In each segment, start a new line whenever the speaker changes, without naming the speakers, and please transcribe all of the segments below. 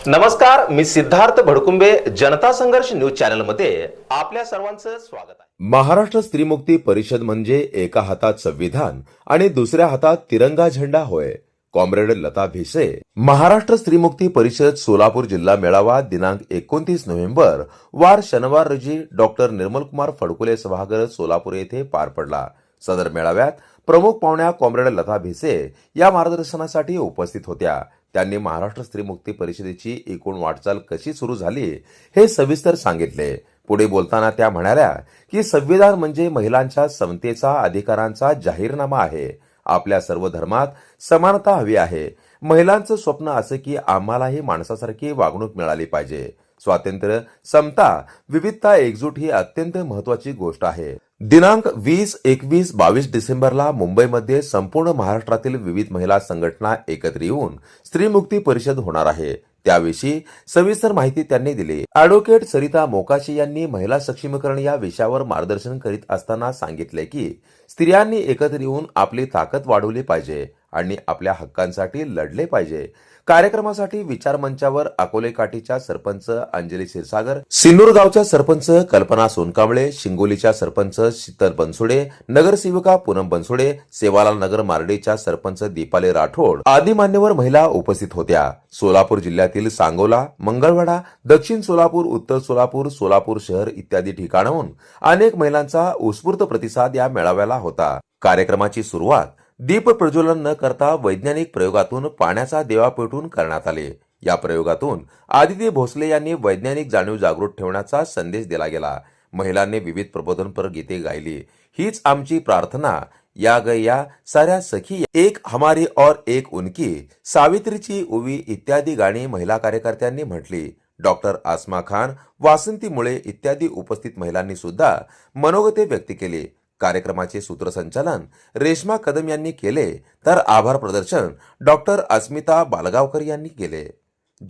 नमस्कार, मी सिद्धार्थ भडकुंबे. जनता संघर्ष news channel मध्ये आपल्या सर्वांचं स्वागत आहे.
महाराष्ट्र स्त्रीमुक्ती परिषद म्हणजे एका हातात संविधान आणि दुसऱ्या हातात तिरंगा झेंडा होय. कॉम्रेड लता भिसे. महाराष्ट्र स्त्रीमुक्ती परिषद सोलापूर जिल्हा मेळावा दिनांक 29 नोव्हेंबर वार शनिवार रोजी डॉक्टर निर्मलकुमार फडकुले सभागृह सोलापूर येथे पार पडला. सदर मेळाव्यात प्रमुख पाहुण्या कॉम्रेड लता भिसे या मार्गदर्शनासाठी उपस्थित होत्या. त्यांनी महाराष्ट्र स्त्रीमुक्ती परिषदेची एकूण वाटचाल कशी सुरू झाली हे सविस्तर सांगितले. पुढे बोलताना त्या म्हणाल्या की संविधान म्हणजे महिलांच्या समतेचा अधिकारांचा जाहीरनामा आहे. आपल्या सर्व धर्मात समानता हवी आहे. महिलांचं स्वप्न असं की आम्हालाही माणसासारखी वागणूक मिळाली पाहिजे. स्वातंत्र्य, समता, विविधता, एकजूट ही अत्यंत महत्वाची गोष्ट आहे. दिनांक 20, 21, 22 डिसेंबरला मुंबईमध्ये संपूर्ण महाराष्ट्रातील विविध महिला संघटना एकत्र येऊन स्त्रीमुक्ती परिषद होणार आहे. त्याविषयी सविस्तर माहिती त्यांनी दिली. ॲडव्होकेट सरिता मोकाशी यांनी महिला सक्षमीकरण या विषयावर मार्गदर्शन करीत असताना सांगितले की स्त्रियांनी एकत्र येऊन आपली ताकद वाढवली पाहिजे आणि आपल्या हक्कांसाठी लढले पाहिजे. कार्यक्रमासाठी विचार मंचावर अकोले काठीच्या सरपंच अंजली क्षीरसागर, सिन्नूर गावच्या सरपंच कल्पना सोनकांबळे, शिंगोलीच्या सरपंच शीतल बनसोडे, नगरसेविका पूनम बनसोडे, सेवालाल नगर मार्डेच्या सरपंच दीपाली राठोड आदी मान्यवर महिला उपस्थित होत्या. सोलापूर जिल्ह्यातील सांगोला, मंगळवेढा, दक्षिण सोलापूर, उत्तर सोलापूर, सोलापूर शहर इत्यादी ठिकाणाहून अनेक महिलांचा उत्स्फूर्त प्रतिसाद या मेळाव्याला होता. कार्यक्रमाची सुरुवात दीप प्रज्वलन न करता वैज्ञानिक प्रयोगातून पाण्याचा देवा पेटून करण्यात आले. या प्रयोगातून आदिती भोसले यांनी वैज्ञानिक जाणीव जागृत ठेवण्याचा संदेश दिला गेला. महिलांनी विविध प्रबोधनपर गीते गायली. हीच आमची प्रार्थना, या गया साऱ्या सखी, एक हमारी और एक उनकी, सावित्रीची उवी इत्यादी गाणी महिला कार्यकर्त्यांनी म्हटली. डॉक्टर आसमा खान, वासंती मुळे इत्यादी उपस्थित महिलांनी सुद्धा मनोगते व्यक्त केली. कार्यक्रमाचे सूत्रसंचालन रेश्मा कदम यांनी केले तर आभार प्रदर्शन डॉक्टर अस्मिता बालगावकर यांनी केले.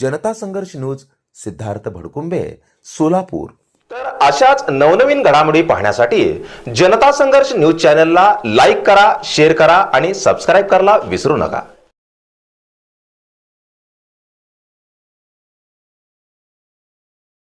जनता संघर्ष न्यूज, सिद्धार्थ भडकुंबे, सोलापूर.
तर अशाच नवनवीन घडामोडी पाहण्यासाठी जनता संघर्ष न्यूज चॅनलला लाईक करा, शेअर करा आणि सबस्क्राईब करायला विसरू नका.